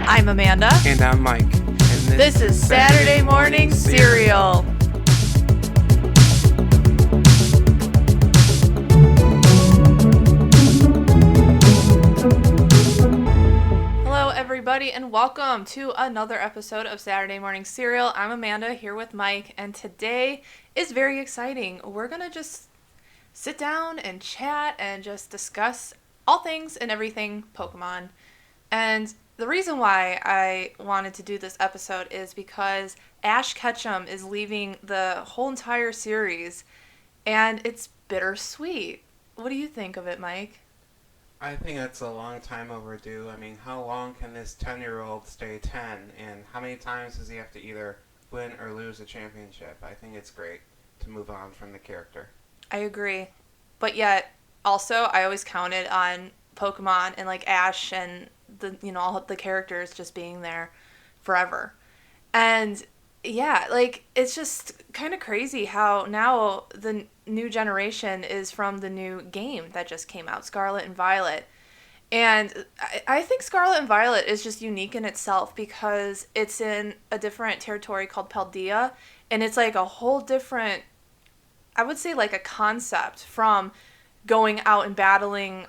I'm Amanda. And I'm Mike. And this is Saturday Morning Cereal. Hello, everybody, and welcome to another episode of Saturday Morning Cereal. I'm Amanda here with Mike, and today is very exciting. We're going to just sit down and chat and just discuss all things and everything Pokemon. And the reason why I wanted to do this episode is because Ash Ketchum is leaving the whole entire series, and it's bittersweet. What do you think of it, Mike? I think that's a long time overdue. I mean, how long can this 10-year-old stay 10? And how many times does he have to either win or lose a championship? I think it's great to move on from the character. I agree. But yet, also, I always counted on Pokemon and, like, Ash and all the characters just being there forever. And yeah, like, it's just kind of crazy how now the new generation is from the new game that just came out, Scarlet and Violet. And I think Scarlet and Violet is just unique in itself because it's in a different territory called Paldea, and it's like a whole different, I would say, like a concept from going out and battling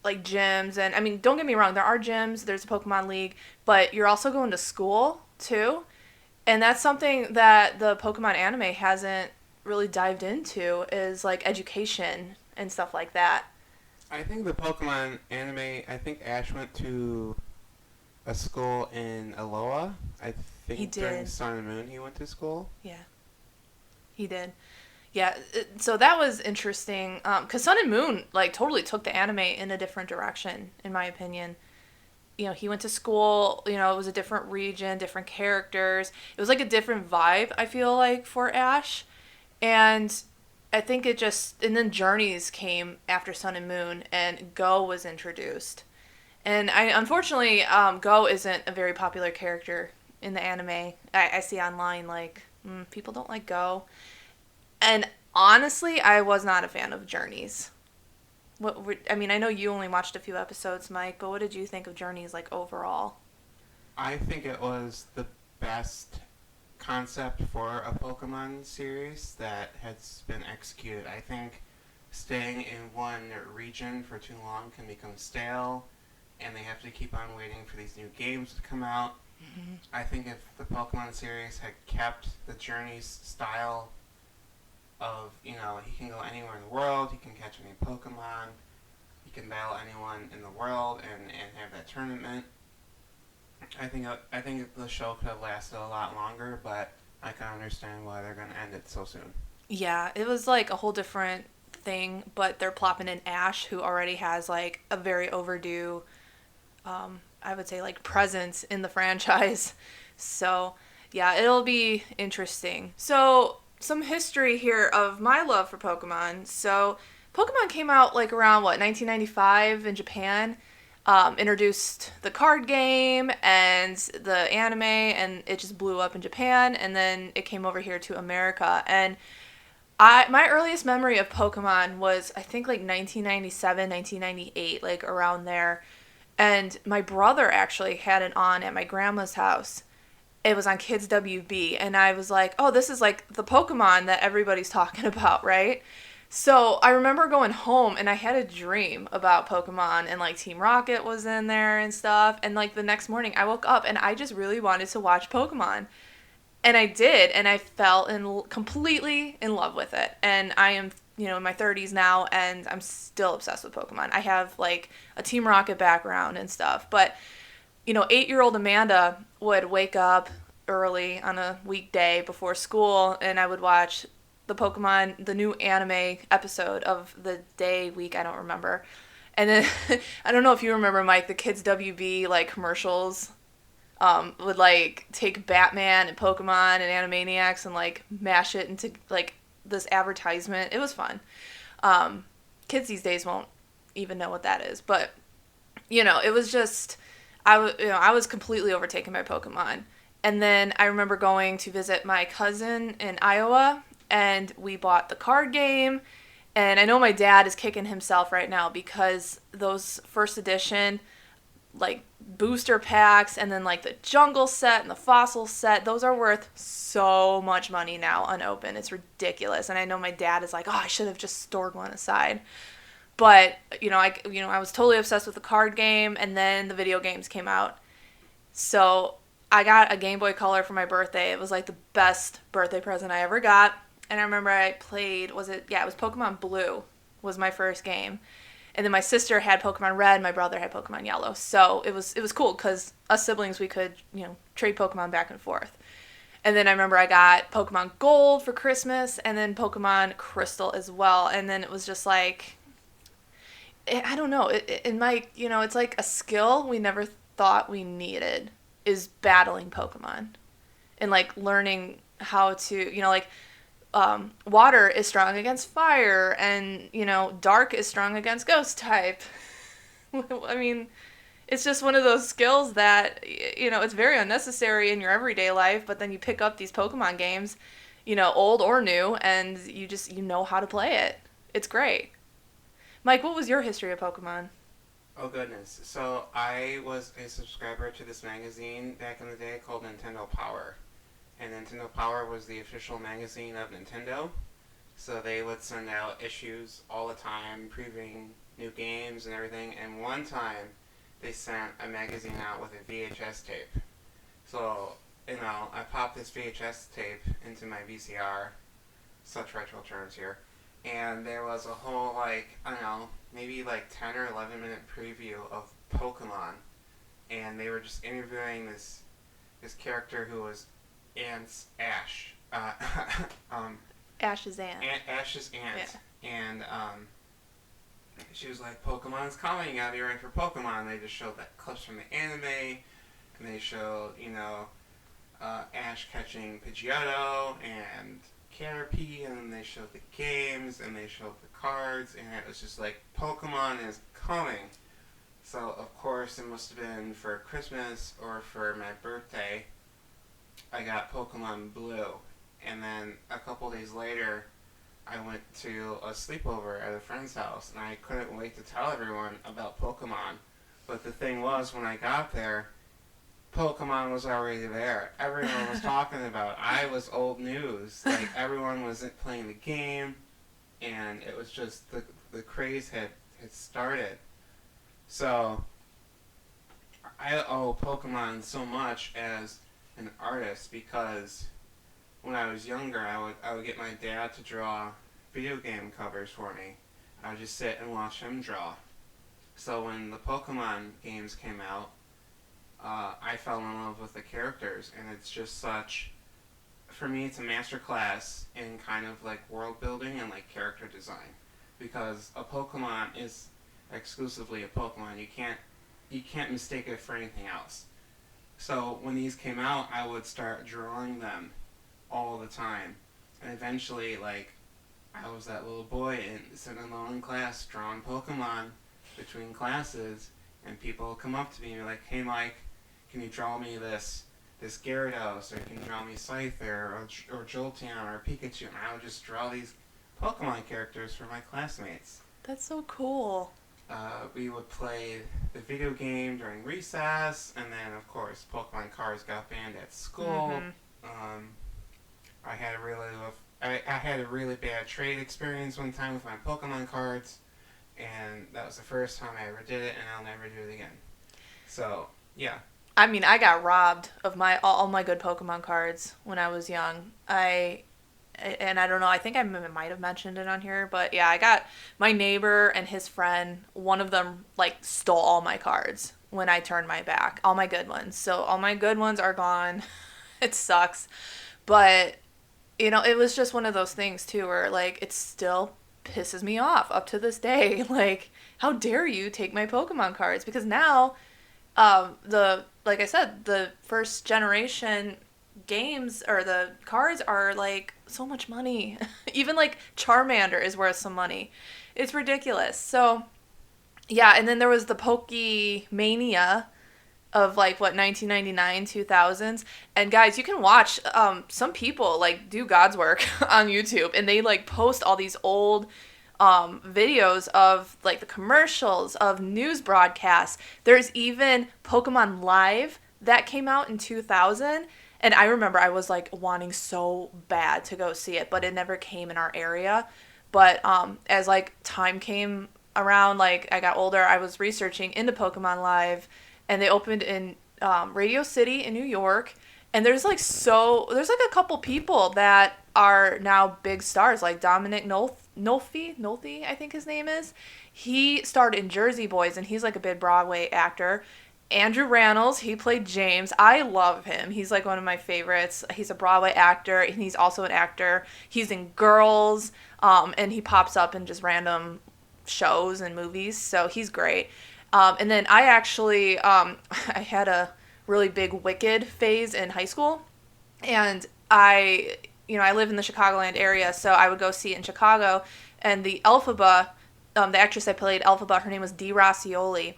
like gyms. And I mean, don't get me wrong, there are gyms, there's a Pokemon League, but you're also going to school too. And that's something that the Pokemon anime hasn't really dived into, is like education and stuff like that. I think the Pokemon anime, I think Ash went to a school in Alola. I think He did. During Sun and Moon he went to school. Yeah, he did. Yeah, so that was interesting, because Sun and Moon, like, totally took the anime in a different direction, in my opinion. You know, he went to school, it was a different region, different characters. It was like a different vibe, I feel like, for Ash. And I think and then Journeys came after Sun and Moon, and Go was introduced. And unfortunately, Go isn't a very popular character in the anime. I see online, like, people don't like Go. And honestly, I was not a fan of Journeys. I know you only watched a few episodes, Mike, but what did you think of Journeys, like, overall? I think it was the best concept for a Pokemon series that has been executed. I think staying in one region for too long can become stale, and they have to keep on waiting for these new games to come out. Mm-hmm. I think if the Pokemon series had kept the Journeys style of, he can go anywhere in the world, he can catch any Pokemon, he can battle anyone in the world and have that tournament. I think the show could have lasted a lot longer, but I can understand why they're going to end it so soon. Yeah, it was like a whole different thing, but they're plopping in Ash, who already has like a very overdue, I would say, like, presence in the franchise. So yeah, it'll be interesting. So some history here of my love for Pokemon. So Pokemon came out like around 1995 in Japan. Introduced the card game and the anime, and it just blew up in Japan, and then it came over here to America. And my earliest memory of Pokemon was, I think, like 1997, 1998, like around there. And my brother actually had it on at my grandma's house. It was on Kids WB, and I was like, oh, this is like the Pokemon that everybody's talking about, right? So I remember going home, and I had a dream about Pokemon, and like Team Rocket was in there and stuff, and like the next morning I woke up and I just really wanted to watch Pokemon. And I did, and I fell completely in love with it. And I am, in my 30s now, and I'm still obsessed with Pokemon. I have like a Team Rocket background and stuff, but 8-year-old Amanda would wake up early on a weekday before school, and I would watch the new anime episode of the day, week, I don't remember. And then, I don't know if you remember, Mike, the Kids WB, like, commercials would, like, take Batman and Pokemon and Animaniacs and, like, mash it into, like, this advertisement. It was fun. Kids these days won't even know what that is. But, it was just, I was completely overtaken by Pokemon. And then I remember going to visit my cousin in Iowa, and we bought the card game. And I know my dad is kicking himself right now because those first edition like booster packs, and then like the jungle set and the fossil set. Those are worth so much money now unopened. It's ridiculous. And I know my dad is like, "Oh, I should have just stored one aside." But, I was totally obsessed with the card game, and then the video games came out. So I got a Game Boy Color for my birthday. It was like the best birthday present I ever got. And I remember I played, it was Pokemon Blue was my first game. And then my sister had Pokemon Red, my brother had Pokemon Yellow. So it was cool because us siblings, we could, trade Pokemon back and forth. And then I remember I got Pokemon Gold for Christmas and then Pokemon Crystal as well. And then it was just like, I don't know, it's like a skill we never thought we needed is battling Pokemon and like learning how to, water is strong against fire and, dark is strong against ghost type. I mean, it's just one of those skills that, it's very unnecessary in your everyday life, but then you pick up these Pokemon games, old or new, and you know how to play it. It's great. Mike, what was your history of Pokemon? Oh goodness. So I was a subscriber to this magazine back in the day called Nintendo Power. And Nintendo Power was the official magazine of Nintendo. So they would send out issues all the time, previewing new games and everything. And one time, they sent a magazine out with a VHS tape. So, I popped this VHS tape into my VCR, such retro terms here, and there was a whole, maybe 10 or 11 minute preview of Pokemon, and they were just interviewing this character who was Ash. Ash's aunt. Ash's aunt. Yeah. And she was like, Pokemon's coming, you gotta be ready for Pokemon. They just showed clips from the anime, and they showed, Ash catching Pidgeotto and Caterpie, and then they showed the games, and they showed the cards, and it was just like, Pokemon is coming. So, of course, it must have been for Christmas or for my birthday, I got Pokemon Blue. And then a couple days later, I went to a sleepover at a friend's house, and I couldn't wait to tell everyone about Pokemon. But the thing was, when I got there, Pokemon was already there. Everyone was talking about it. I was old news. Like, everyone was playing the game, and it was just, the craze had started. So, I owe Pokemon so much as an artist because when I was younger, I would get my dad to draw video game covers for me. I would just sit and watch him draw. So when the Pokemon games came out, I fell in love with the characters, and it's just for me, it's a master class in kind of world building and character design, because a Pokemon is exclusively a Pokemon. You can't mistake it for anything else. So when these came out, I would start drawing them all the time, and eventually, I was that little boy sitting alone in class drawing Pokemon between classes, and people would come up to me and be like, "Hey, Mike, can you draw me this Gyarados, or can you draw me Scyther, or Jolteon, or Pikachu?" And I would just draw these Pokemon characters for my classmates. That's so cool. We would play the video game during recess, and then, of course, Pokemon cards got banned at school. Mm-hmm. I had a really bad trade experience one time with my Pokemon cards, and that was the first time I ever did it, and I'll never do it again. So, yeah. I mean, I got robbed of all my good Pokemon cards when I was young. And I don't know, I think I might have mentioned it on here, but yeah, I got my neighbor and his friend, one of them, stole all my cards when I turned my back. All my good ones. So all my good ones are gone. It sucks. But, it was just one of those things, too, where, it still pisses me off up to this day. How dare you take my Pokemon cards? Because now, like I said, the first generation games or the cards are so much money. Even Charmander is worth some money. It's ridiculous. So yeah, and then there was the Pokemania of 1999 2000s, and guys, you can watch some people do God's work on YouTube, and they post all these old videos of like the commercials of news broadcasts. There's even Pokemon Live that came out in 2000, and I remember I was like wanting so bad to go see it, but it never came in our area. But as like time came around, like I got older, I was researching into Pokemon Live, and they opened in Radio City in New York. And there's like a couple people that are now big stars, like Dominic Nolfi, I think his name is. He starred in Jersey Boys, and he's like a big Broadway actor. Andrew Rannells, he played James. I love him. He's like one of my favorites. He's a Broadway actor, and he's also an actor. He's in Girls, and he pops up in just random shows and movies, so he's great. And then I actually, I had a really big Wicked phase in high school, and I live in the Chicagoland area, so I would go see it in Chicago, and the Elphaba, the actress that played Elphaba, her name was Dee Racioli.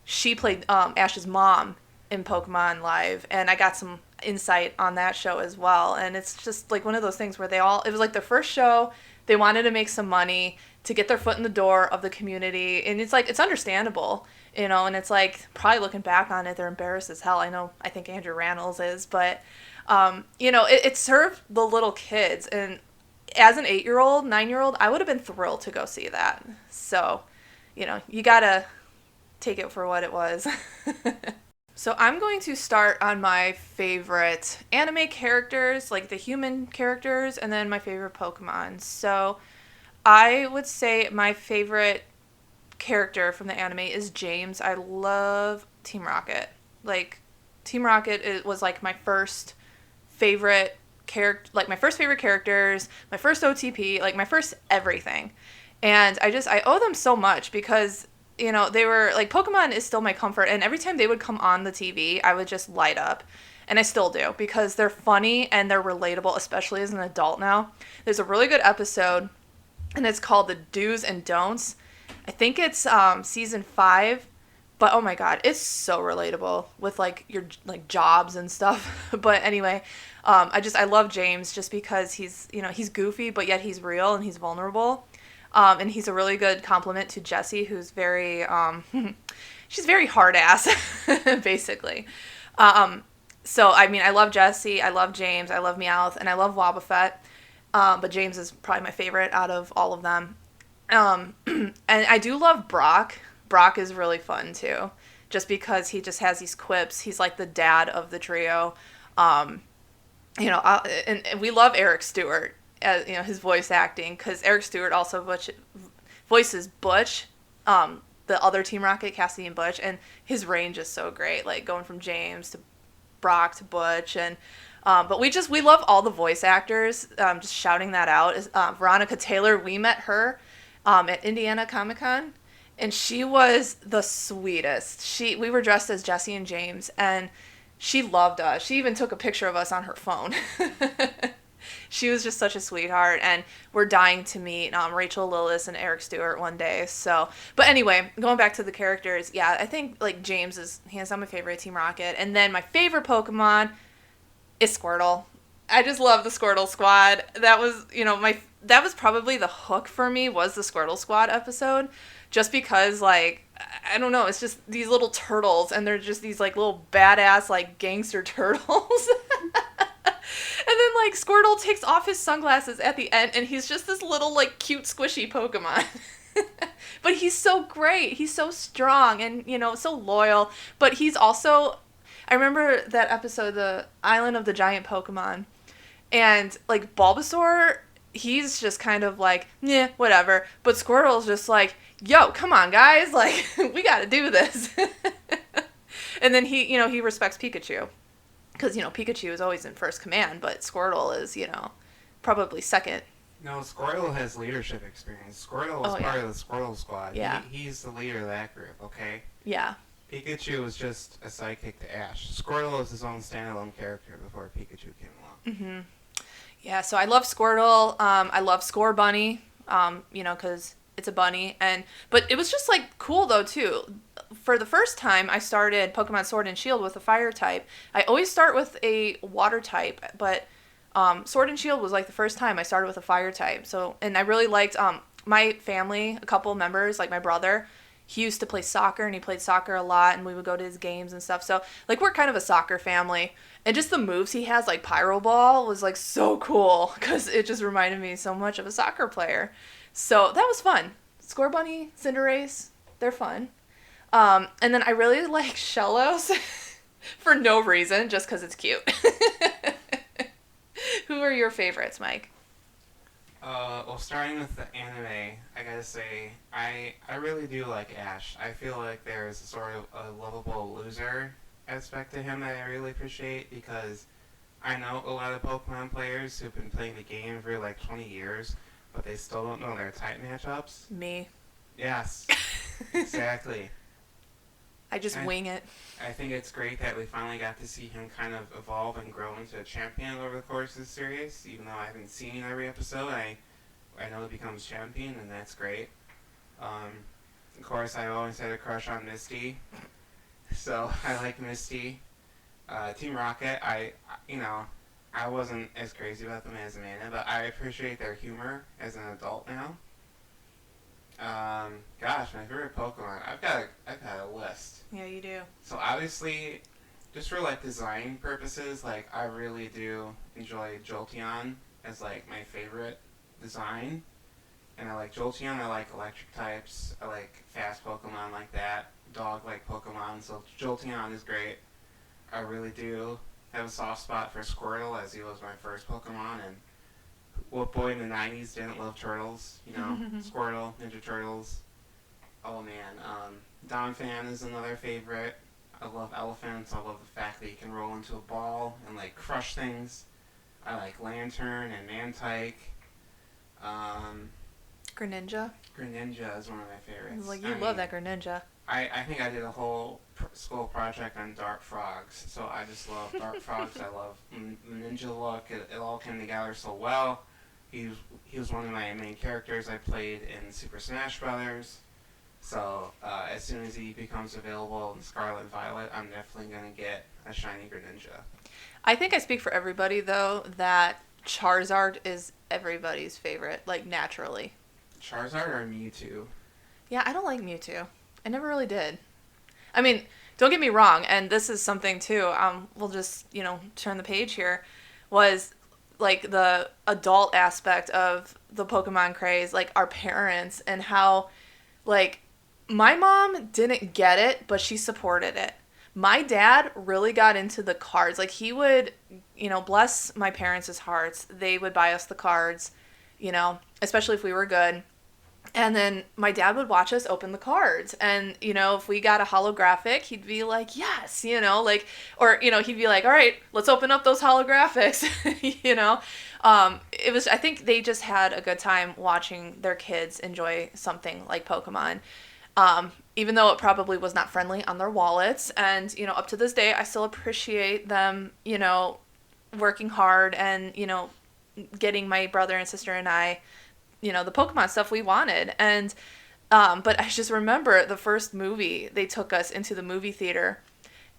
She played Ash's mom in Pokemon Live, and I got some insight on that show as well. And it's just like one of those things where it was like their first show, they wanted to make some money to get their foot in the door of the community, and it's like, it's understandable, and it's like, probably looking back on it, they're embarrassed as hell. I think Andrew Rannells is, but, it served the little kids, and as an 8-year-old, 9-year-old, I would have been thrilled to go see that. So, you gotta take it for what it was. So I'm going to start on my favorite anime characters, like the human characters, and then my favorite Pokemon. So I would say my favorite character from the anime is James. I love Team Rocket. Like, Team Rocket was like my first favorite character, like my first favorite characters, my first OTP, like my first everything. And I owe them so much because they were like, Pokemon is still my comfort, and every time they would come on the TV, I would just light up. And I still do, because they're funny and they're relatable, especially as an adult now. There's a really good episode, and it's called The Do's and Don'ts. I think it's season 5, but oh my god, it's so relatable with like your like jobs and stuff. But anyway, I love James just because he's goofy, but yet he's real and he's vulnerable. And he's a really good compliment to Jessie, who's very, she's very hard ass, basically. So, I love Jessie, I love James, I love Meowth, and I love Wobbuffet. But James is probably my favorite out of all of them. And I do love Brock. Brock is really fun, too. Just because he just has these quips. He's like the dad of the trio. And we love Eric Stewart. His voice acting, because Eric Stewart also voices Butch, the other Team Rocket, Cassidy and Butch, and his range is so great, like going from James to Brock to Butch, and but we love all the voice actors. Just shouting that out is Veronica Taylor. We met her at Indiana Comic Con, and she was the sweetest. We were dressed as Jessie and James, and she loved us. She even took a picture of us on her phone. She was just such a sweetheart, and we're dying to meet Rachel Lillis and Eric Stewart one day. So, but anyway, going back to the characters, yeah, I think like James is hands down my favorite Team Rocket, and then my favorite Pokemon is Squirtle. I just love the Squirtle Squad. That was that was probably the hook for me, was the Squirtle Squad episode, just because like, I don't know, it's just these little turtles, and they're just these like little badass like gangster turtles. And then, like, Squirtle takes off his sunglasses at the end, and he's just this little, like, cute, squishy Pokemon. But he's so great. He's so strong and, so loyal. But he's also... I remember that episode, the Island of the Giant Pokemon. And, like, Bulbasaur, he's just kind of like, yeah, whatever. But Squirtle's just like, yo, come on, guys. Like, we gotta do this. And then he respects Pikachu. Because, Pikachu is always in first command, but Squirtle is, probably second. No, Squirtle has leadership experience. Squirtle was part of the Squirtle Squad. Yeah. He's the leader of that group, okay? Yeah. Pikachu was just a sidekick to Ash. Squirtle is his own standalone character before Pikachu came along. Mm-hmm. Yeah, so I love Squirtle. I love Score Bunny, because it's a bunny. But it was just, like, cool, though, too. For the first time, I started Pokemon Sword and Shield with a fire type. I always start with a water type, but Sword and Shield was like the first time I started with a fire type. So, and I really liked my family, a couple members, like my brother, he used to play soccer and he played soccer a lot and we would go to his games and stuff. So like we're kind of a soccer family. And just the moves he has, like Pyro Ball, was like so cool because it just reminded me so much of a soccer player. So that was fun. Score Bunny, Cinderace, they're fun. And then I really like Shellos for no reason, just because it's cute. Who are your favorites, Mike? Well, starting with the anime, I gotta say, I really do like Ash. I feel like there's a sort of a lovable loser aspect to him that I really appreciate because I know a lot of Pokemon players who've been playing the game for like 20 years, but they still don't know their type matchups. Me. Yes, exactly. I just I, wing it. I think it's great that we finally got to see him kind of evolve and grow into a champion over the course of the series. Even though I haven't seen every episode, I know he becomes champion, and that's great. Of course, I always had a crush on Misty, so I like Misty. Team Rocket, I wasn't as crazy about them as Amanda, but I appreciate their humor as an adult now. Gosh, my favorite Pokemon. I've got a list. Yeah, you do. So obviously, just for like design purposes, like I really do enjoy Jolteon as like my favorite design. And I like Jolteon, I like electric types, I like fast Pokemon like that, dog-like Pokemon, so Jolteon is great. I really do have a soft spot for Squirtle as he was my first Pokemon, and what boy in the 90s didn't love turtles, Squirtle, Ninja Turtles. Oh man, Donphan is another favorite. I love elephants, I love the fact that you can roll into a ball and like crush things. I like Lantern and Mantike. Greninja. Greninja is one of my favorites. Like, you love that Greninja. I think I did a whole school project on Dart Frogs, so I just love Dart Frogs. I love the ninja look. It all came together so well. He was one of my main characters I played in Super Smash Brothers. So as soon as he becomes available in Scarlet and Violet, I'm definitely going to get a shiny Greninja. I think I speak for everybody, though, that Charizard is everybody's favorite, like, naturally. Charizard or Mewtwo? Yeah, I don't like Mewtwo. I never really did. I mean, don't get me wrong, and this is something, too, we'll just, turn the page here, was, like, the adult aspect of the Pokemon craze, like, our parents, and how, like, my mom didn't get it, but she supported it. My dad really got into the cards. Like, he would, bless my parents' hearts. They would buy us the cards, especially if we were good. And then my dad would watch us open the cards. And, if we got a holographic, he'd be like, yes, or, he'd be like, all right, let's open up those holographics, I think they just had a good time watching their kids enjoy something like Pokemon. Even though it probably was not friendly on their wallets. And, up to this day, I still appreciate them, working hard and, getting my brother and sister and I, the Pokemon stuff we wanted. And, but I just remember the first movie, they took us into the movie theater.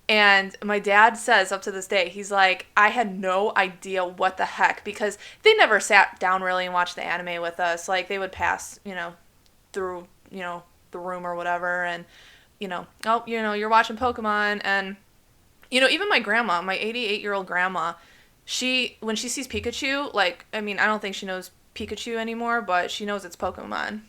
And my dad says up to this day, he's like, I had no idea what the heck, because they never sat down really and watched the anime with us. Like, they would pass, through, the room or whatever, and you're watching Pokemon. And even my grandma, my 88-year-old grandma, when she sees Pikachu, like, I mean, I don't think she knows Pikachu anymore, but she knows it's Pokemon.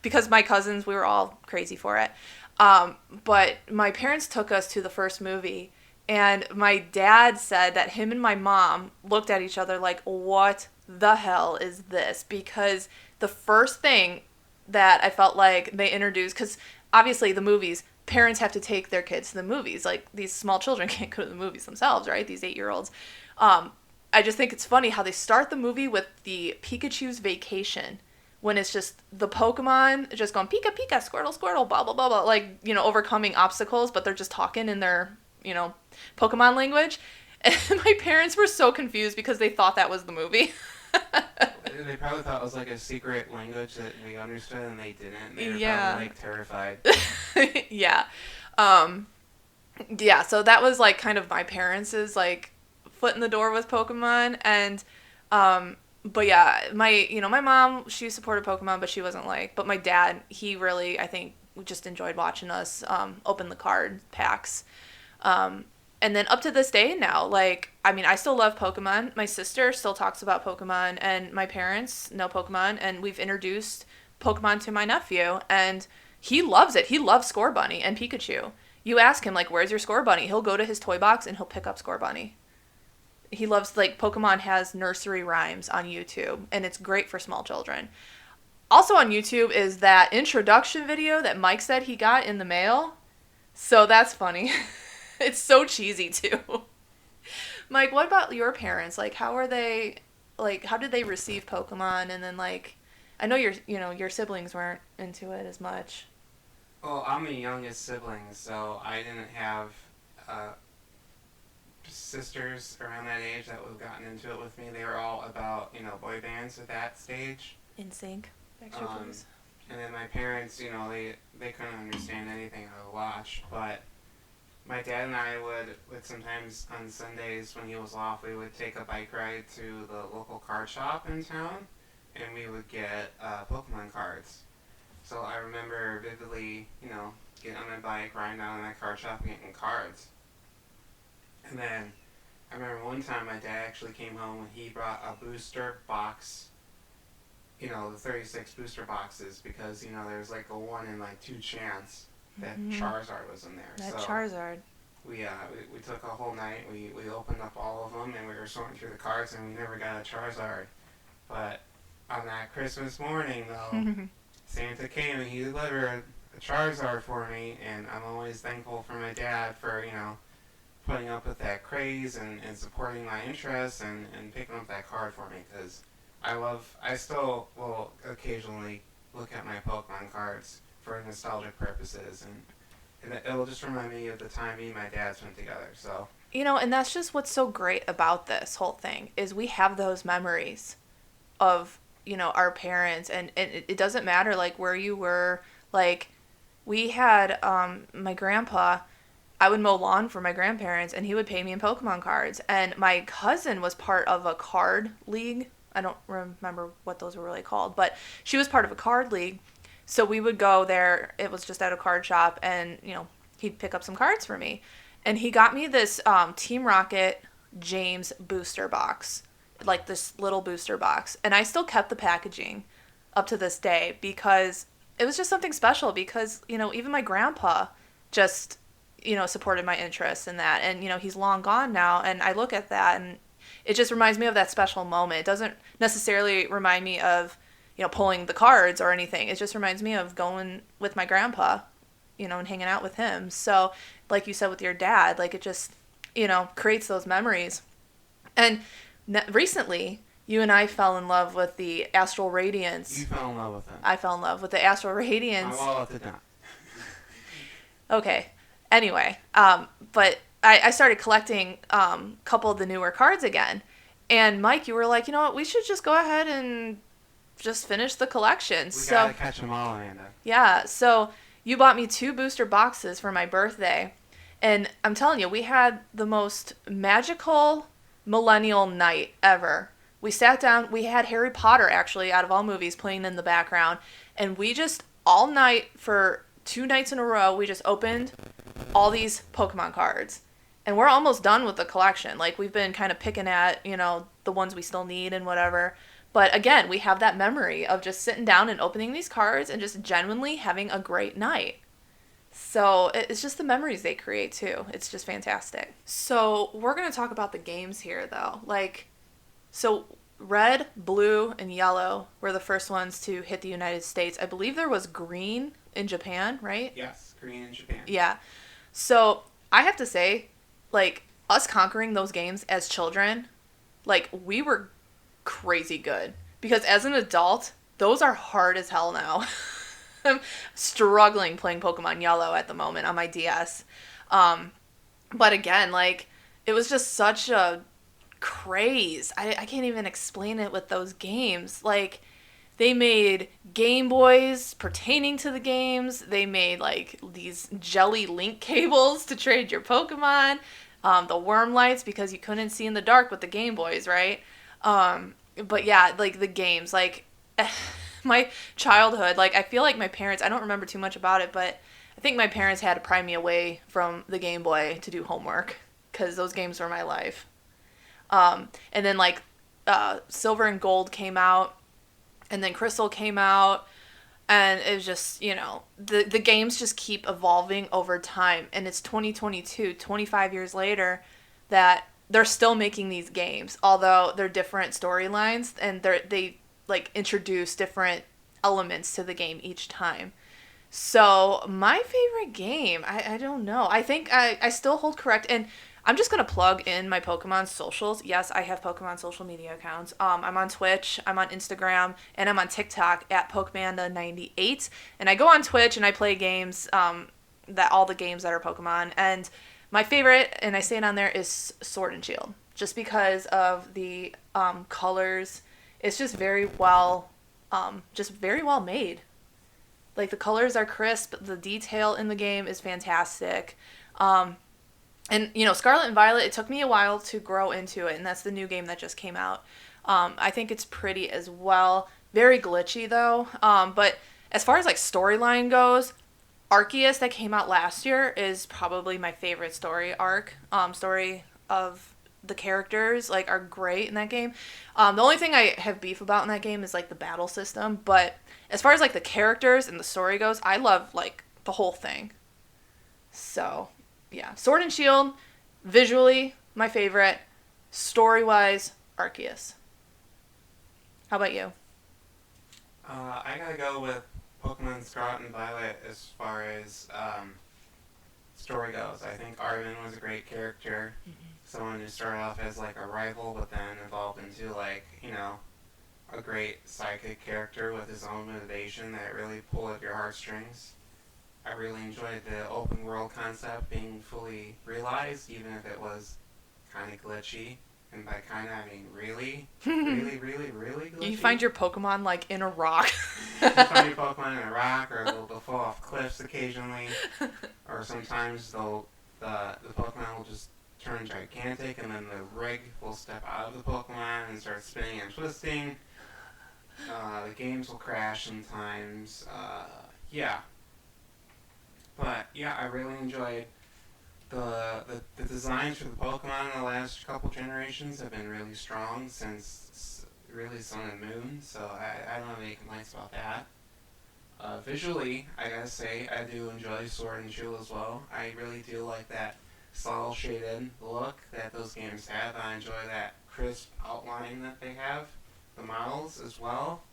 Because my cousins, we were all crazy for it. But my parents took us to the first movie, and my dad said that him and my mom looked at each other like, what the hell is this? Because the first thing that I felt like they introduced, because obviously the movies, parents have to take their kids to the movies. Like, these small children can't go to the movies themselves, right? These 8-year-olds. I just think it's funny how they start the movie with the Pikachu's vacation, when it's just the Pokemon just going Pika Pika, Squirtle Squirtle, blah blah blah blah, like, overcoming obstacles, but they're just talking in their, Pokemon language. And my parents were so confused because they thought that was the movie. They probably thought it was like a secret language that we understood, and they didn't. They were probably like terrified. Yeah. Yeah, so that was like kind of my parents' like foot in the door with Pokemon. And But yeah, my mom, she supported Pokemon, but she wasn't like, but my dad, he really, I think, just enjoyed watching us open the card packs. Um, and then up to this day now, like, I mean, I still love Pokemon. My sister still talks about Pokemon, and my parents know Pokemon, and we've introduced Pokemon to my nephew, and he loves it. He loves Score Bunny and Pikachu. You ask him, like, where's your Score Bunny? He'll go to his toy box and he'll pick up Score Bunny. He loves, like, Pokemon has nursery rhymes on YouTube, and it's great for small children. Also on YouTube is that introduction video that Mike said he got in the mail. So that's funny. It's so cheesy too. Mike, what about your parents? Like, how are they? Like, how did they receive Pokemon? And then, like, I know your siblings weren't into it as much. Well, I'm the youngest sibling, so I didn't have uh, sisters around that age that would have gotten into it with me. They were all about, boy bands at that stage. In sync, Backstreet Um, Boys. and then my parents, they couldn't understand anything I would watch, but my dad and I would sometimes on Sundays when he was off, we would take a bike ride to the local card shop in town, and we would get Pokemon cards. So I remember vividly, getting on my bike, riding down to that card shop, and getting cards. And then I remember one time my dad actually came home and he brought a booster box, the 36 booster boxes, because, there's like a 1 in like 2 chance that Charizard was in there. That so Charizard. we took a whole night, we opened up all of them and we were sorting through the cards and we never got a Charizard. But on that Christmas morning though, Santa came and he delivered a Charizard for me, and I'm always thankful for my dad for, putting up with that craze and supporting my interests and picking up that card for me, because I still will occasionally look at my Pokemon cards for nostalgic purposes, and it'll just remind me of the time me and my dad spent together, so. And that's just what's so great about this whole thing is we have those memories of, our parents, and it doesn't matter, like, where you were. Like, we had my grandpa, I would mow lawn for my grandparents, and he would pay me in Pokemon cards, and my cousin was part of a card league. I don't remember what those were really called, but she was part of a card league, so we would go there. It was just at a card shop, and, he'd pick up some cards for me, and he got me this Team Rocket James booster box, like this little booster box, and I still kept the packaging up to this day because it was just something special, because even my grandpa just supported my interests in that, and he's long gone now, and I look at that and it just reminds me of that special moment. It doesn't necessarily remind me of pulling the cards or anything. It just reminds me of going with my grandpa, and hanging out with him. So like you said with your dad, like, it just creates those memories. And recently, you and I fell in love with the Astral Radiance. You fell in love with it. I fell in love with the Astral Radiance. My wallet did not. Okay. Anyway, but I started collecting a couple of the newer cards again. And Mike, you were like, you know what, we should just go ahead and just finish the collection. We gotta catch them all, Amanda. Yeah, so you bought me 2 booster boxes for my birthday. And I'm telling you, we had the most magical millennial night ever. We sat down, we had Harry Potter, actually, out of all movies, playing in the background, and we just, all night, for 2 nights in a row, we just opened all these Pokemon cards. And we're almost done with the collection. Like, we've been kind of picking at, the ones we still need and whatever. But again, we have that memory of just sitting down and opening these cards and just genuinely having a great night. So it's just the memories they create too. It's just fantastic. So we're going to talk about the games here though. So red, blue, and yellow were the first ones to hit the United States. I believe there was green in Japan, right? Yes, green in Japan. Yeah. So I have to say, us conquering those games as children, we were crazy good. Because as an adult, those are hard as hell now. I'm struggling playing Pokemon Yellow at the moment on my DS. But again, it was just such a craze. I can't even explain it with those games. They made Game Boys pertaining to the games. They made, these jelly link cables to trade your Pokemon. The worm lights, because you couldn't see in the dark with the Game Boys, right? But yeah, like the games, like my childhood, like I feel like my parents, I don't remember too much about it, but I think my parents had to pry me away from the Game Boy to do homework because those games were my life. And then like Silver and Gold came out, and then Crystal came out, and it was just, the games just keep evolving over time, and it's 2022, 25 years later, that they're still making these games, although they're different storylines, and they like introduce different elements to the game each time. So my favorite game, I don't know. I think I still hold correct, and I'm just gonna plug in my Pokemon socials. Yes, I have Pokemon social media accounts. I'm on Twitch, I'm on Instagram, and I'm on TikTok at Pokemanda98. And I go on Twitch and I play games, that all the games that are Pokemon. And my favorite, and I say it on there, is Sword and Shield, just because of the colors. It's just very well made. Like the colors are crisp, the detail in the game is fantastic. And Scarlet and Violet, it took me a while to grow into it, and that's the new game that just came out. I think it's pretty as well. Very glitchy though. But as far as like storyline goes, Arceus that came out last year is probably my favorite story arc. Story of the characters like are great in that game. The only thing I have beef about in that game is like the battle system, but as far as like the characters and the story goes, I love like the whole thing. So, yeah, Sword and Shield, visually my favorite, story wise, Arceus. How about you? I gotta go with Pokemon Scarlet and Violet as far as story goes. I think Arvin was a great character. Someone who started off as like a rival, but then evolved into like, a great sidekick character with his own motivation that really pulled at your heartstrings. I really enjoyed the open world concept being fully realized, even if it was kind of glitchy. And by kind of, I mean really, really, really, really glitchy. You find your Pokemon like in a rock. You find your Pokemon in a rock, or they'll fall off cliffs occasionally, or sometimes the Pokemon will just turn gigantic, and then the rig will step out of the Pokemon and start spinning and twisting. The games will crash sometimes. Yeah. But yeah, I really enjoyed the designs for the Pokemon in the last couple generations have been really strong since really Sun and Moon, so I don't have any complaints about that. Visually, I gotta say, I do enjoy Sword and Shield as well. I really do like that subtle shaded look that those games have. I enjoy that crisp outline that they have, the models as well.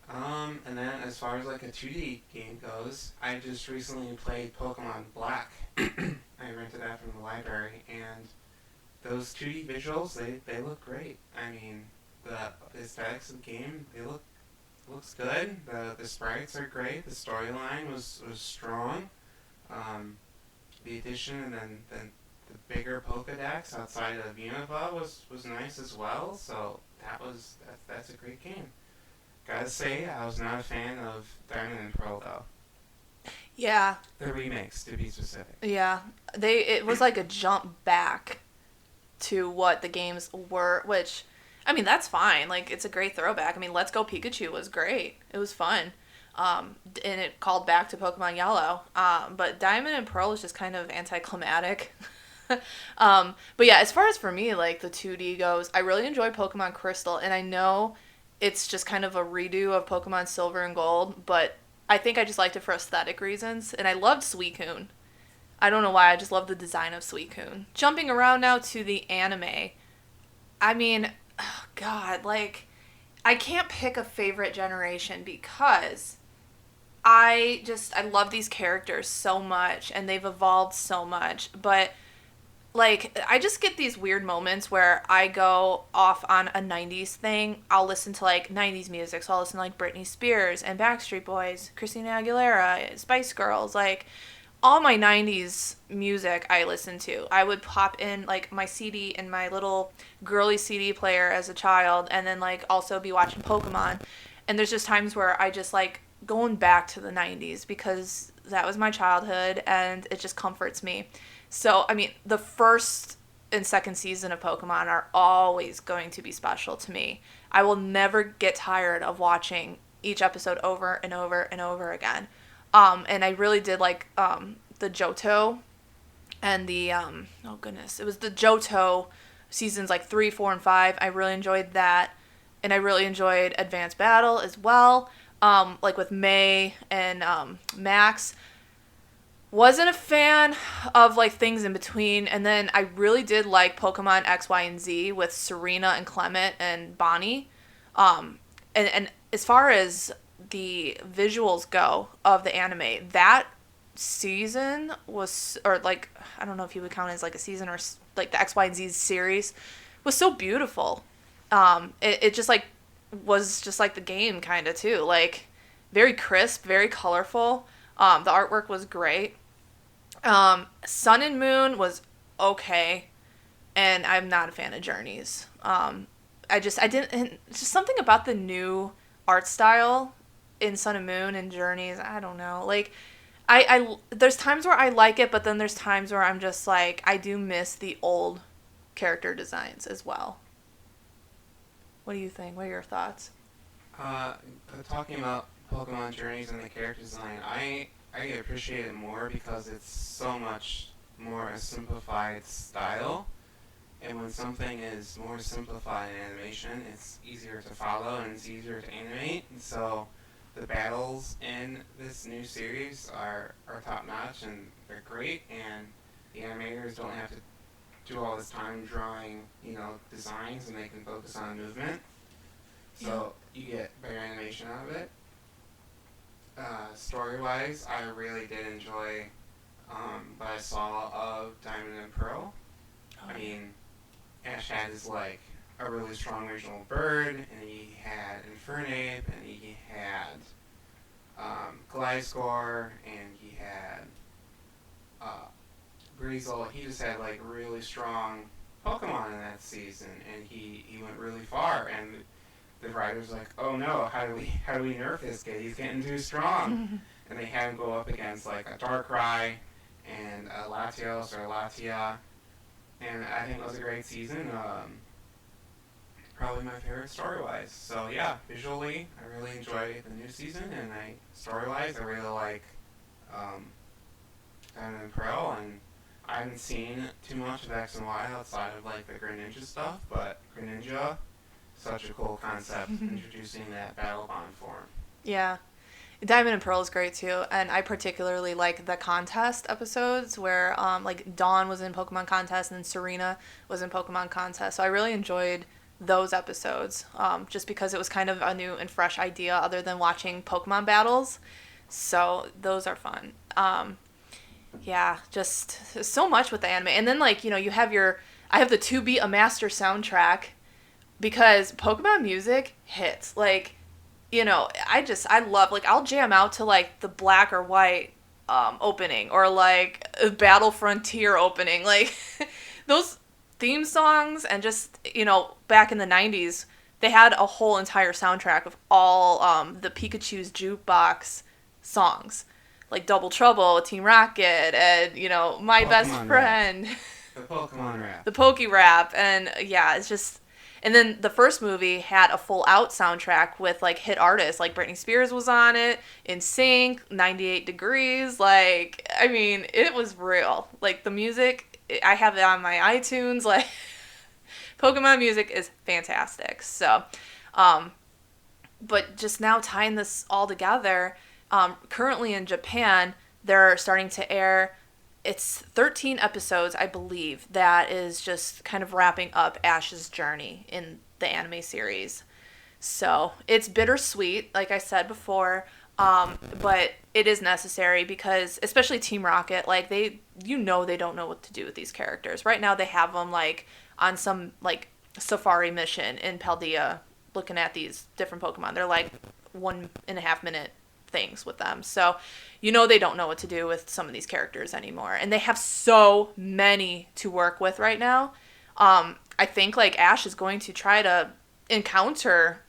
And then as far as like a 2D game goes, I just recently played Pokemon Black. I rented that from the library, and those 2D visuals, they look great. I mean, the aesthetics of the game, looks good. The sprites are great. The storyline was strong. The addition and then the bigger Pokedex outside of Unova was nice as well. So that's a great game. Gotta say, I was not a fan of Diamond and Pearl though. Yeah. The remakes, to be specific. Yeah. It was like a jump back to what the games were, which, I mean, that's fine. Like, it's a great throwback. I mean, Let's Go Pikachu was great. It was fun. And it called back to Pokemon Yellow. But Diamond and Pearl is just kind of anticlimactic. But yeah, as far as for me, like, the 2D goes, I really enjoyed Pokemon Crystal, and I know it's just kind of a redo of Pokemon Silver and Gold, but I think I just liked it for aesthetic reasons, and I loved Suicune. I don't know why, I just love the design of Suicune. Jumping around now to the anime, I mean, oh God, like, I can't pick a favorite generation because I love these characters so much, and they've evolved so much, but like, I just get these weird moments where I go off on a 90s thing. I'll listen to, like, 90s music. So I'll listen to, like, Britney Spears and Backstreet Boys, Christina Aguilera, Spice Girls. Like, all my 90s music I listen to. I would pop in, like, my CD in my little girly CD player as a child. And then, like, also be watching Pokemon. And there's just times where I just, like, going back to the 90s because that was my childhood. And it just comforts me. So, I mean, the first and second season of Pokemon are always going to be special to me. I will never get tired of watching each episode over and over and over again. And I really did like the Johto and the oh goodness, it was the Johto seasons like 3, 4, and 5. I really enjoyed that, and I really enjoyed Advanced Battle as well. Like with May and Max. Wasn't a fan of like things in between, and then I really did like Pokemon X, Y, and Z with Serena and Clement and Bonnie. And as far as the visuals go of the anime, that season was, or like, I don't know if you would count it as like a season or like the X, Y, and Z series, was so beautiful. It just like was just like the game kind of too, like very crisp, very colorful. The artwork was great. Sun and Moon was okay, and I'm not a fan of Journeys. I didn't, it's just something about the new art style in Sun and Moon and Journeys. I don't know. Like, there's times where I like it, but then there's times where I'm just like, I do miss the old character designs as well. What do you think? What are your thoughts? Uh, Talking about Pokemon Journeys and the character design, I appreciate it more because it's so much more a simplified style. And when something is more simplified in animation, it's easier to follow and it's easier to animate. And so the battles in this new series are top notch and they're great. And the animators don't have to do all this time drawing, designs, and they can focus on movement. So you get better animation out of it. Story-wise, I really did enjoy what I saw of Diamond and Pearl. I mean, Ash had his like a really strong regional bird, and he had Infernape, and he had Gliscor, and he had Breezel. He just had like really strong Pokemon in that season, and he went really far. And the writer's like, oh no, how do we nerf this kid? He's getting too strong. And they had him go up against like a Darkrai and a Latios or Latia. And I think it was a great season. Probably my favorite story-wise. So yeah, visually, I really enjoy the new season, and story-wise, I really like Diamond and Pearl. And I haven't seen too much of X and Y outside of like the Greninja stuff, but Greninja, such a cool concept, introducing that battle bond form. Yeah. Diamond and Pearl is great too, and I particularly like the contest episodes where like Dawn was in Pokemon Contest and then Serena was in Pokemon Contest. So I really enjoyed those episodes, just because it was kind of a new and fresh idea other than watching Pokemon battles. So those are fun. Yeah, just so much with the anime, and then like you have I have the To Be a Master soundtrack because Pokemon music hits like. I love, like, I'll jam out to, like, the Black or White opening or, like, a Battle Frontier opening. Like, those theme songs and just, back in the 90s, they had a whole entire soundtrack of all the Pikachu's jukebox songs. Like Double Trouble, Team Rocket, and, My Pokemon Best Rap. Friend. The Pokemon Rap. The Poke Rap. And, yeah, it's just... And then the first movie had a full out soundtrack with like hit artists, like Britney Spears was on it, In Sync, 98 Degrees. Like, I mean, it was real. Like the music, I have it on my iTunes. Like, Pokemon music is fantastic. So, but just now tying this all together, currently in Japan, they're starting to air. It's 13 episodes, I believe, that is just kind of wrapping up Ash's journey in the anime series. So it's bittersweet, like I said before, but it is necessary because, especially Team Rocket, like they don't know what to do with these characters. Right now they have them like on some like safari mission in Paldea looking at these different Pokemon. They're like 1.5 minute things with them. So they don't know what to do with some of these characters anymore. And they have so many to work with right now. I think like Ash is going to try to encounter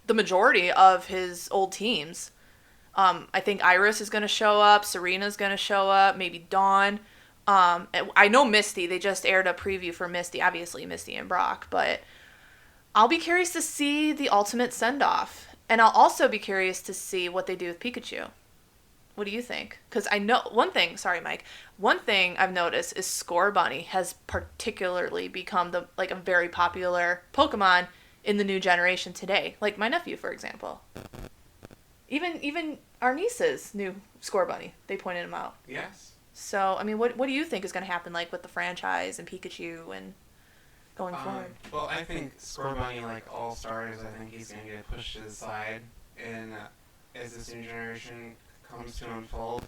the majority of his old teams. I think Iris is going to show up. Serena's going to show up. Maybe Dawn. I know Misty. They just aired a preview for Misty. Obviously, Misty and Brock. But I'll be curious to see the ultimate send-off. And I'll also be curious to see what they do with Pikachu. What do you think? Because I know one thing. Sorry, Mike. One thing I've noticed is Scorbunny has particularly become a very popular Pokemon in the new generation today. Like my nephew, for example. Even our nieces knew Scorbunny. They pointed him out. Yes. So I mean, what do you think is going to happen like with the franchise and Pikachu and going forward? Well, I think Scorbunny, like all stars, I think he's going to get pushed to the side, and as this new generation comes to unfold.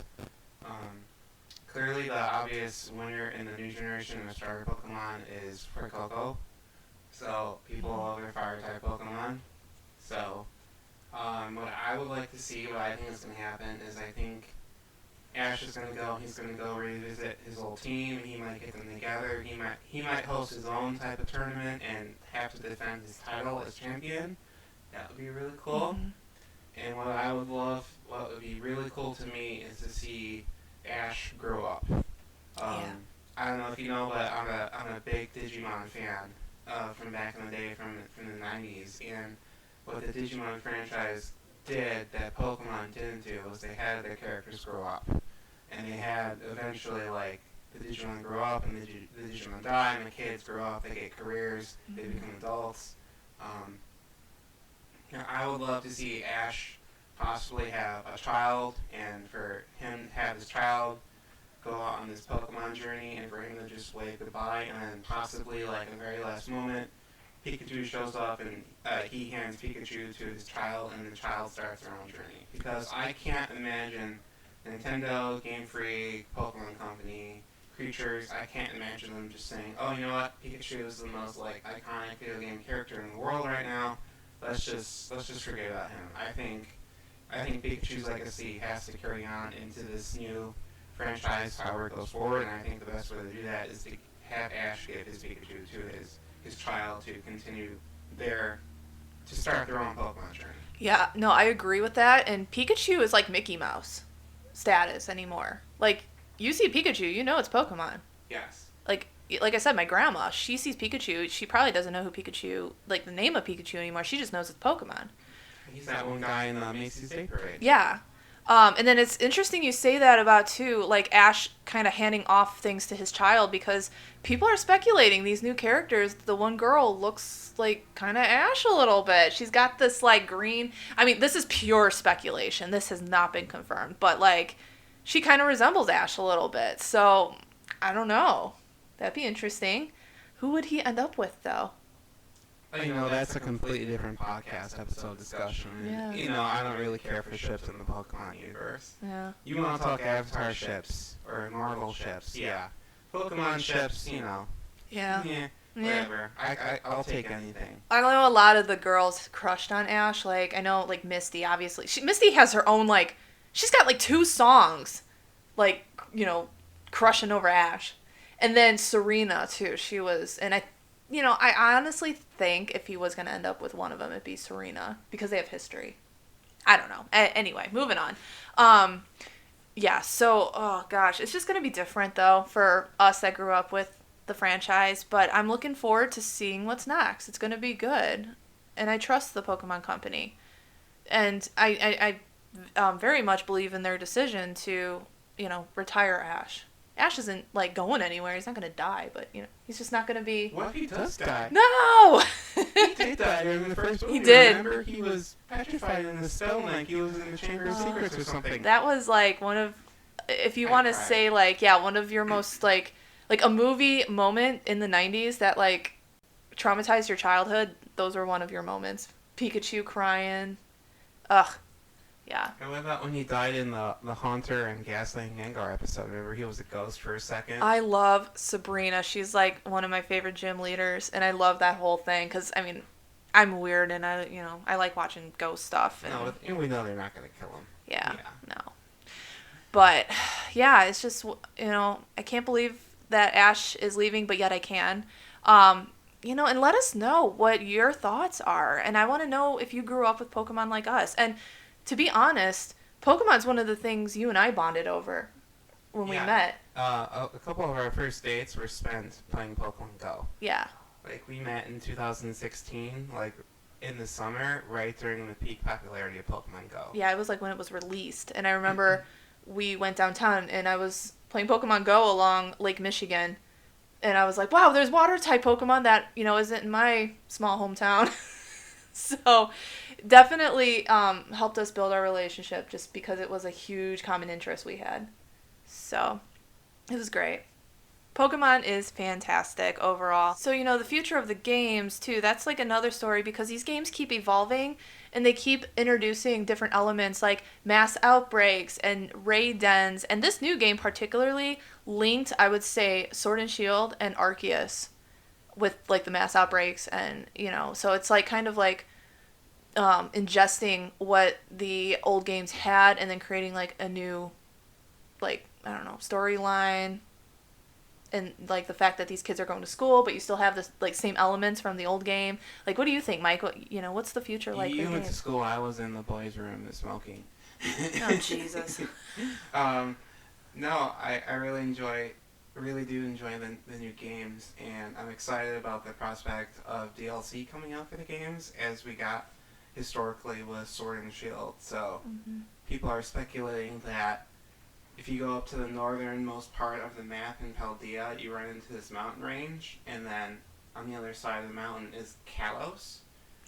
Clearly, the obvious winner in the new generation of starter Pokemon is Fuecoco. So, people love their fire-type Pokemon. So, what I would like to see, what I think is going to happen, is I think Ash is going to go, he's going to go revisit his old team, he might get them together, he might host his own type of tournament and have to defend his title as champion. That would be really cool. Mm-hmm. And what would be really cool to me is to see Ash grow up. I don't know if you know, but I'm a big Digimon fan from back in the day, from the 90s. And what the Digimon franchise did that Pokemon didn't do was they had their characters grow up. And they had eventually, like, the Digimon grow up and the Digimon die, and the kids grow up, they get careers, they become adults. I would love to see Ash possibly have a child, and for him to have his child go out on this Pokemon journey, and for him to just wave goodbye, and then possibly, like, in the very last moment, Pikachu shows up, and he hands Pikachu to his child, and the child starts their own journey. Because I can't imagine Nintendo, Game Freak, Pokemon Company, creatures, I can't imagine them just saying, oh, you know what, Pikachu is the most, like, iconic video game character in the world right now. Let's just forget about him. I think Pikachu's legacy has to carry on into this new franchise, however it goes forward, and I think the best way to do that is to have Ash give his Pikachu to his child to continue to start their own Pokemon journey. Yeah, no, I agree with that. And Pikachu is like Mickey Mouse status anymore. Like, you see Pikachu, you know it's Pokemon. Yes. Like I said, my grandma, she sees Pikachu. She probably doesn't know who Pikachu, like the name of Pikachu anymore. She just knows it's Pokemon. He's that one guy in the Macy's Day Parade. Yeah. And then it's interesting you say that about, too, like Ash kind of handing off things to his child, because people are speculating these new characters. The one girl looks like kind of Ash a little bit. She's got this, like, green... I mean, this is pure speculation. This has not been confirmed. But, like, she kind of resembles Ash a little bit. So, I don't know. That'd be interesting. Who would he end up with, though? You know, that's a completely different podcast episode discussion. Yeah. You know, I don't really care for ships in the Pokemon universe. Yeah. You want to talk Avatar ships or Marvel ships, yeah. Pokemon ships, you know. Yeah. Yeah. Whatever. I'll take anything. I know a lot of the girls crushed on Ash. Like, I know, like, Misty, obviously. Misty has her own, like... She's got, like, 2 songs, like, you know, crushing over Ash. And then Serena, too. She was... And I honestly think if he was going to end up with one of them, it'd be Serena. Because they have history. I don't know. Anyway, moving on. Yeah, so, oh, gosh. It's just going to be different, though, for us that grew up with the franchise. But I'm looking forward to seeing what's next. It's going to be good. And I trust the Pokemon Company. And I very much believe in their decision to, you know, retire Ash. Ash isn't, like, going anywhere. He's not going to die, but, you know, he's just not going to be... What if he does die? No! He did die in the first movie. He did. Remember? He was petrified in the stone like he was in the Chamber of Secrets or something. That was, like, one of... If you want to say, like, yeah, one of your most, like, a movie moment in the 90s that, like, traumatized your childhood, those were one of your moments. Pikachu crying. Ugh. Yeah. And what about when he died in the Haunter and Gaslight Gengar episode? Remember, he was a ghost for a second? I love Sabrina. She's, like, one of my favorite gym leaders, and I love that whole thing, because, I mean, I'm weird, and I like watching ghost stuff. And we know they're not going to kill him. Yeah, no. But, yeah, it's just, you know, I can't believe that Ash is leaving, but yet I can. You know, and let us know what your thoughts are, and I want to know if you grew up with Pokemon like us, and... To be honest, Pokemon's one of the things you and I bonded over. when we Yeah. met. A couple of our first dates were spent playing Pokemon Go. Yeah. Like, we met in 2016, like, in the summer, right during the peak popularity of Pokemon Go. Yeah, it was like when it was released. And I remember we went downtown and I was playing Pokemon Go along Lake Michigan. And I was like, wow, there's water type Pokemon that, isn't in my small hometown. So definitely helped us build our relationship just because it was a huge common interest we had. So it was great. Pokemon is fantastic overall. So, the future of the games, too, that's like another story because these games keep evolving and they keep introducing different elements like mass outbreaks and raid dens. And this new game, particularly, linked, I would say, Sword and Shield and Arceus with like the mass outbreaks. And, so it's like kind of like ingesting what the old games had and then creating like a new, like, I don't know, storyline and like the fact that these kids are going to school, but you still have this like same elements from the old game. Like, what do you think, Mike? What's the future like? You went to school. I was in the boys' room smoking. Oh Jesus. No, I really do enjoy the new games, and I'm excited about the prospect of DLC coming out for the games, as we got historically with Sword and Shield. So people are speculating that if you go up to the northernmost part of the map in Paldea, you run into this mountain range, and then on the other side of the mountain is Kalos.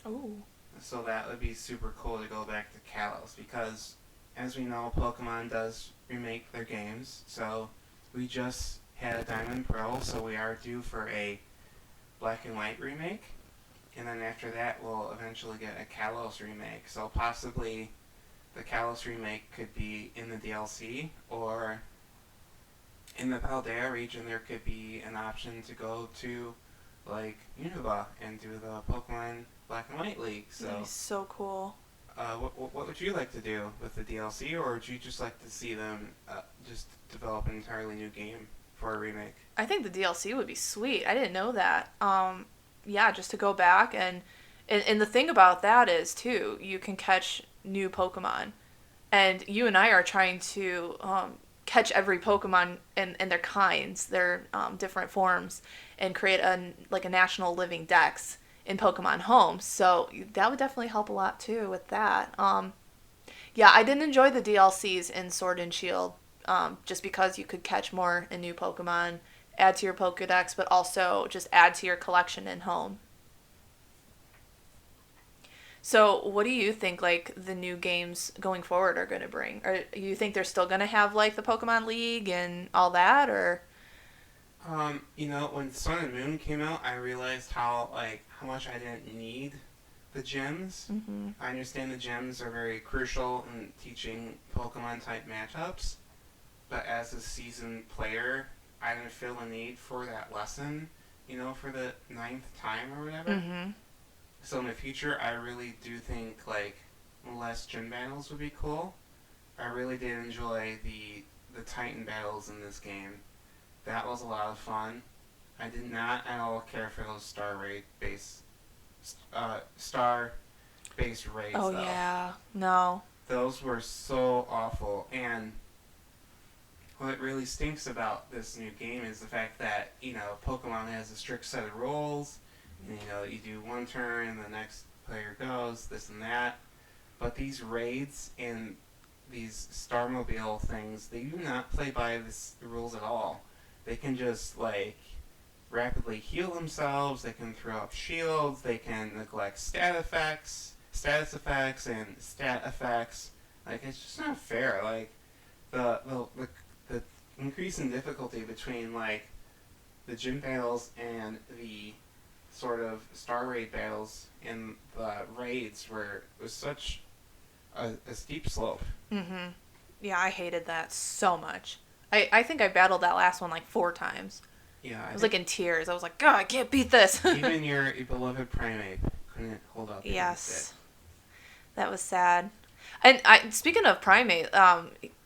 Oh. So that would be super cool to go back to Kalos, because as we know, Pokemon does remake their games. So we just had a Diamond Pearl, so we are due for a Black and White remake. And then after that, we'll eventually get a Kalos remake. So possibly the Kalos remake could be in the DLC, or in the Paldea region there could be an option to go to like Unova and do the Pokemon Black and White League. So Nice. So cool. what would you like to do with the DLC, or would you just like to see them just develop an entirely new game for a remake? I think the DLC would be sweet. I didn't know that. Yeah, just to go back and the thing about that is too, you can catch new Pokemon, and you and I are trying to catch every Pokemon and their kinds, their different forms, and create a national living dex in Pokemon Home. So that would definitely help a lot too with that. Yeah, I didn't enjoy the DLCs in Sword and Shield, just because you could catch more and new Pokemon, add to your Pokedex, but also just add to your collection in Home. So, what do you think like the new games going forward are going to bring? Or you think they're still going to have like the Pokemon League and all that, or? When Sun and Moon came out, I realized how much I didn't need the gyms. Mm-hmm. I understand the gyms are very crucial in teaching Pokemon type matchups, but as a seasoned player, I didn't feel the need for that lesson, for the 9th time or whatever. Mm-hmm. So in the future, I really do think less gym battles would be cool. I really did enjoy the Titan battles in this game. That was a lot of fun. I did not at all care for those star based raids. Oh though. yeah, no. Those were so awful. And what really stinks about this new game is the fact that Pokemon has a strict set of rules. You do one turn, and the next player goes, this and that. But these raids and these Starmobile things, they do not play by the rules at all. They can just, rapidly heal themselves, they can throw up shields, they can neglect status effects, and stat effects. It's just not fair. The increase in difficulty between, the gym battles and the sort of star raid battles in the raids was such a steep slope. Mm-hmm. Yeah, I hated that so much. I think I battled that last one 4 times. Yeah, I was in tears. I was like, God, I can't beat this. Even your beloved Primate couldn't hold up. Yes, that was sad. And speaking of Primate,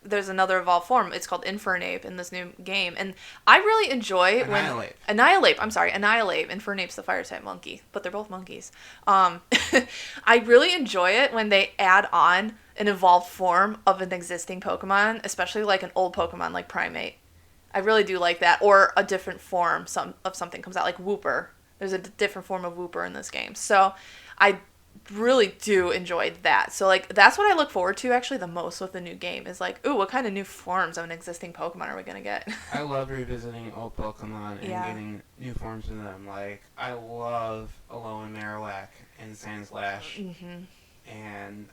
there's another evolved form. It's called Infernape in this new game, and I really enjoy when Annihilate. Annihilate. I'm sorry, Annihilate. Infernape's the fire type monkey, but they're both monkeys. Um, I really enjoy it when they add on an evolved form of an existing Pokemon, especially like an old Pokemon like Primate. I really do like that, or a different form of something comes out like Wooper. There's a different form of Wooper in this game, so I really do enjoy that. So like that's what I look forward to actually the most with the new game is like, ooh, what kind of new forms of an existing Pokemon are we gonna get? I love revisiting old Pokemon and Yeah. getting new forms of them. Like, I love Alolan Marowak and Sandslash. Mhm. And,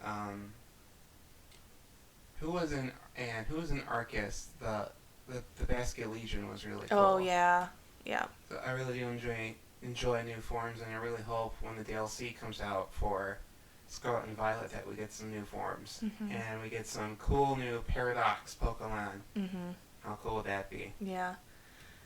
who was in Arceus? The Basket Legion was really cool. Oh yeah. Yeah. So I really do enjoy new forms, and I really hope when the DLC comes out for Scarlet and Violet that we get some new forms. Mhm. And we get some cool new Paradox Pokemon. Mhm. How cool would that be? Yeah.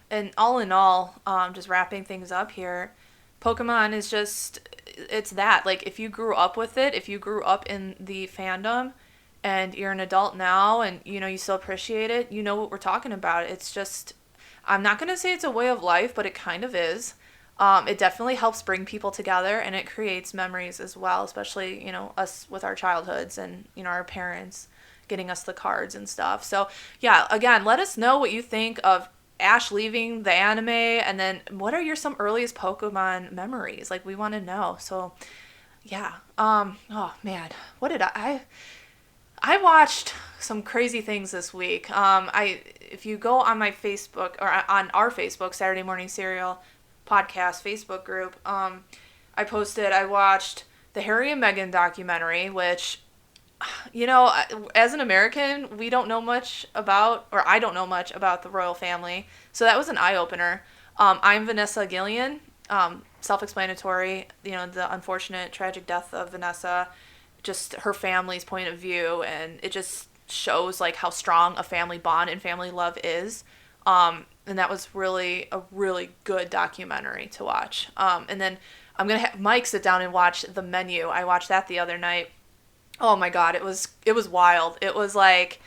And all in all, just wrapping things up here, Pokemon is just it's that. Like if you grew up with it, if you grew up in the fandom and you're an adult now and you still appreciate it, you know what we're talking about. It's just I'm not going to say it's a way of life, but it kind of is. It definitely helps bring people together and it creates memories as well, especially, us with our childhoods and, our parents getting us the cards and stuff. So, yeah, again, let us know what you think of Ash leaving the anime and then what are some earliest Pokemon memories? Like, we want to know. So, yeah. Oh, man. What did I watched some crazy things this week. If you go on my Facebook or on our Facebook Saturday Morning Serial podcast Facebook group, I watched the Harry and Meghan documentary, which as an American, we don't know much about, or I don't know much about the royal family. So that was an eye opener. I'm Vanessa Gillian. Self-explanatory. The unfortunate tragic death of Vanessa, just her family's point of view, and it just shows like how strong a family bond and family love is. And that was really a really good documentary to watch. And then I'm gonna have Mike sit down and watch The Menu. I watched that the other night. Oh my god, it was wild. It was like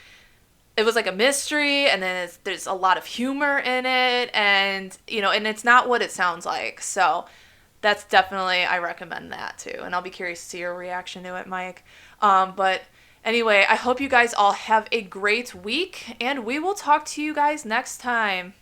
a mystery, and then there's a lot of humor in it, and and it's not what it sounds like. So that's definitely I recommend that too, and I'll be curious to see your reaction to it, Mike. But anyway, I hope you guys all have a great week, and we will talk to you guys next time.